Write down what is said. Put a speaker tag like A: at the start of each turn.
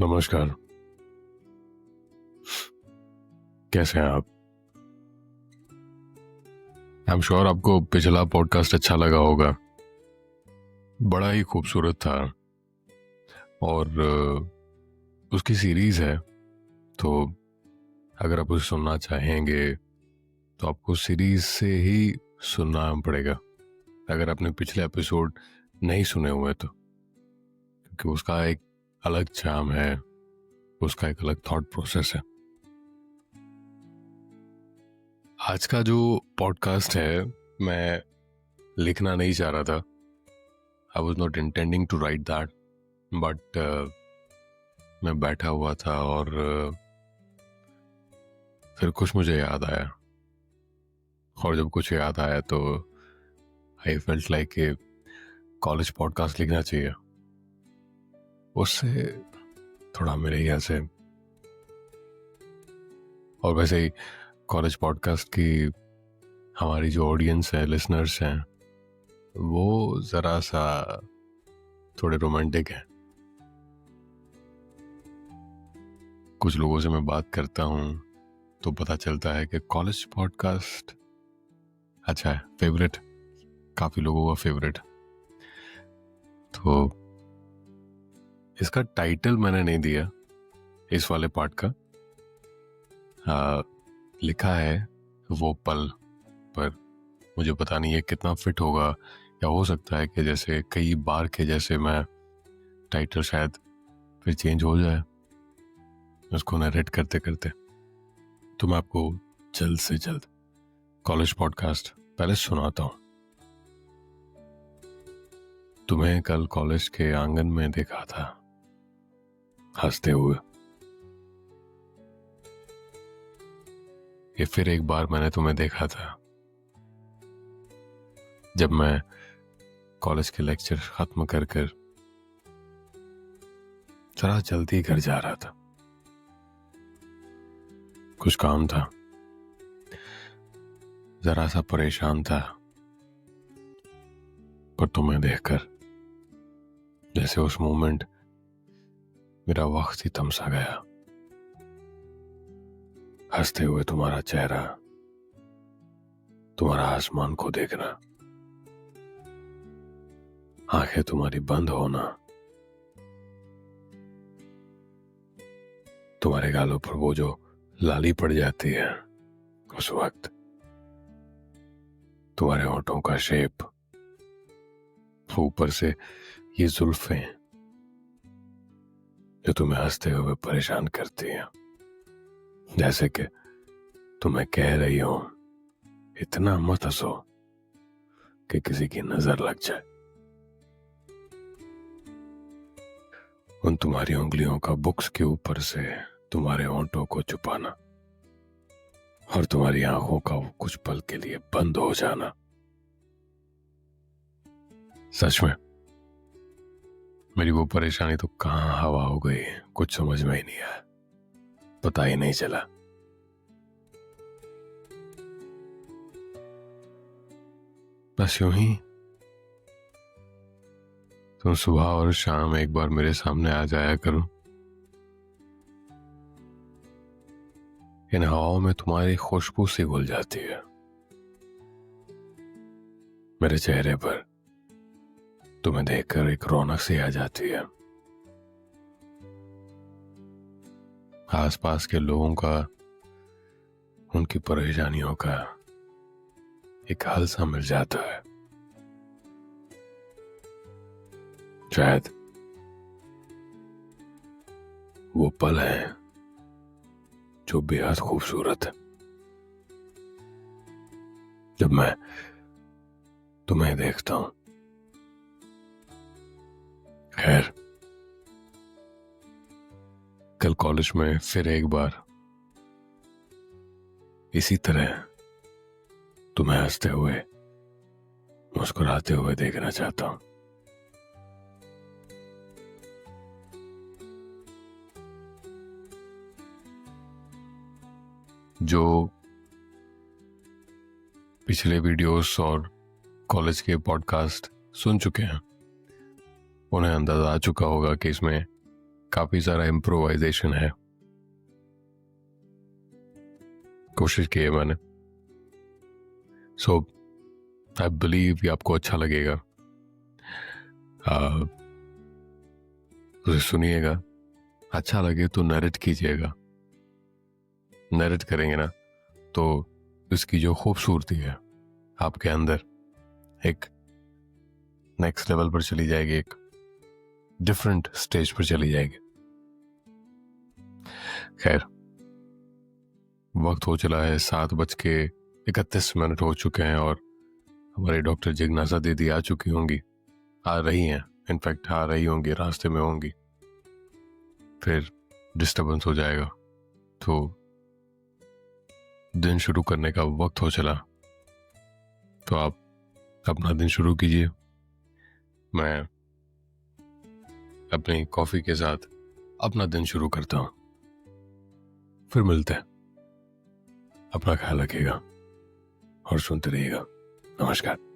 A: नमस्कार। कैसे हैं आप? आई एम श्योर आपको पिछला पॉडकास्ट अच्छा लगा होगा। बड़ा ही खूबसूरत था और उसकी सीरीज है, तो अगर आप उसे सुनना चाहेंगे तो आपको सीरीज से ही सुनना पड़ेगा अगर आपने पिछले एपिसोड नहीं सुने हुए तो, क्योंकि उसका एक अलग चार्म है, उसका एक अलग थॉट प्रोसेस है। आज का जो पॉडकास्ट है, मैं लिखना नहीं चाह रहा था। I was not intending to write that, but मैं बैठा हुआ था और फिर कुछ मुझे याद आया, और जब कुछ याद आया तो आई फेल्ट लाइक कि कॉलेज पॉडकास्ट लिखना चाहिए। उससे थोड़ा मेरे यहाँ से, और वैसे ही कॉलेज पॉडकास्ट की हमारी जो ऑडियंस है, लिसनर्स हैं, वो ज़रा सा थोड़े रोमांटिक हैं। कुछ लोगों से मैं बात करता हूँ तो पता चलता है कि कॉलेज पॉडकास्ट अच्छा है, फेवरेट, काफ़ी लोगों का फेवरेट। तो इसका टाइटल मैंने नहीं दिया इस वाले पार्ट का। लिखा है वो पल, पर मुझे पता नहीं है कितना फिट होगा, या हो सकता है कि जैसे कई बार के जैसे मैं टाइटल शायद फिर चेंज हो जाए उसको नरेट करते करते। तो मैं आपको जल्द से जल्द कॉलेज पॉडकास्ट पहले सुनाता हूँ। तुम्हें कल कॉलेज के आंगन में देखा था हंसते हुए। ये फिर एक बार मैंने तुम्हें देखा था जब मैं कॉलेज के लेक्चर खत्म कर कर जरा जल्दी घर जा रहा था। कुछ काम था, जरा सा परेशान था, पर तुम्हें देखकर जैसे उस मोमेंट मेरा वक्त ही थम सा गया। हंसते हुए तुम्हारा चेहरा, तुम्हारा आसमान को देखना, आंखें तुम्हारी बंद होना, तुम्हारे गालों पर वो जो लाली पड़ जाती है उस वक्त, तुम्हारे होठों का शेप, ऊपर से ये जुल्फें जो तुम्हें हंसते हुए परेशान करती हैं, जैसे कि तुम्हें कह रही हो इतना मत हंसो कि किसी की नजर लग जाए। उन तुम्हारी उंगलियों का बुक्स के ऊपर से तुम्हारे होंठों को छुपाना, और तुम्हारी आंखों का वो कुछ पल के लिए बंद हो जाना। सच में मेरी वो परेशानी तो कहाँ हवा हो गई, कुछ समझ में ही नहीं आया, पता ही नहीं चला। बस यूं ही तुम सुबह और शाम एक बार मेरे सामने आ जाया करो। इन हवाओं में तुम्हारी खुशबू सी घुल जाती है। मेरे चेहरे पर तुम्हें देखकर एक रौनक सी आ जाती है। आसपास के लोगों का, उनकी परेशानियों का एक हल सा मिल जाता है। शायद वो पल है जो बेहद खूबसूरत है, जब मैं तुम्हें देखता हूं। खैर, कल कॉलेज में फिर एक बार इसी तरह तुम्हें हंसते हुए, मुस्कुराते हुए देखना चाहता हूं। जो पिछले वीडियोस और कॉलेज के पॉडकास्ट सुन चुके हैं उन्हें अंदाजा आ चुका होगा कि इसमें काफी सारा इम्प्रोवाइजेशन है, कोशिश की है मैंने। सो आई बिलीव कि आपको अच्छा लगेगा। उसे सुनिएगा, अच्छा लगे तो नरेट कीजिएगा। नरेट करेंगे ना तो इसकी जो खूबसूरती है आपके अंदर एक नेक्स्ट लेवल पर चली जाएगी, एक डिफरेंट स्टेज पर चली जाएगी। खैर, वक्त हो चला है 7:31 हो चुके हैं और हमारे डॉक्टर जिज्ञासा दीदी आ चुकी होंगी, आ रही हैं, इनफैक्ट आ रही होंगी, रास्ते में होंगी। फिर डिस्टर्बेंस हो जाएगा, तो दिन शुरू करने का वक्त हो चला। तो आप अपना दिन शुरू कीजिए, मैं अपनी कॉफी के साथ अपना दिन शुरू करता हूं। फिर मिलते हैं, अपना ख्याल रखिएगा और सुनते रहिएगा। नमस्कार।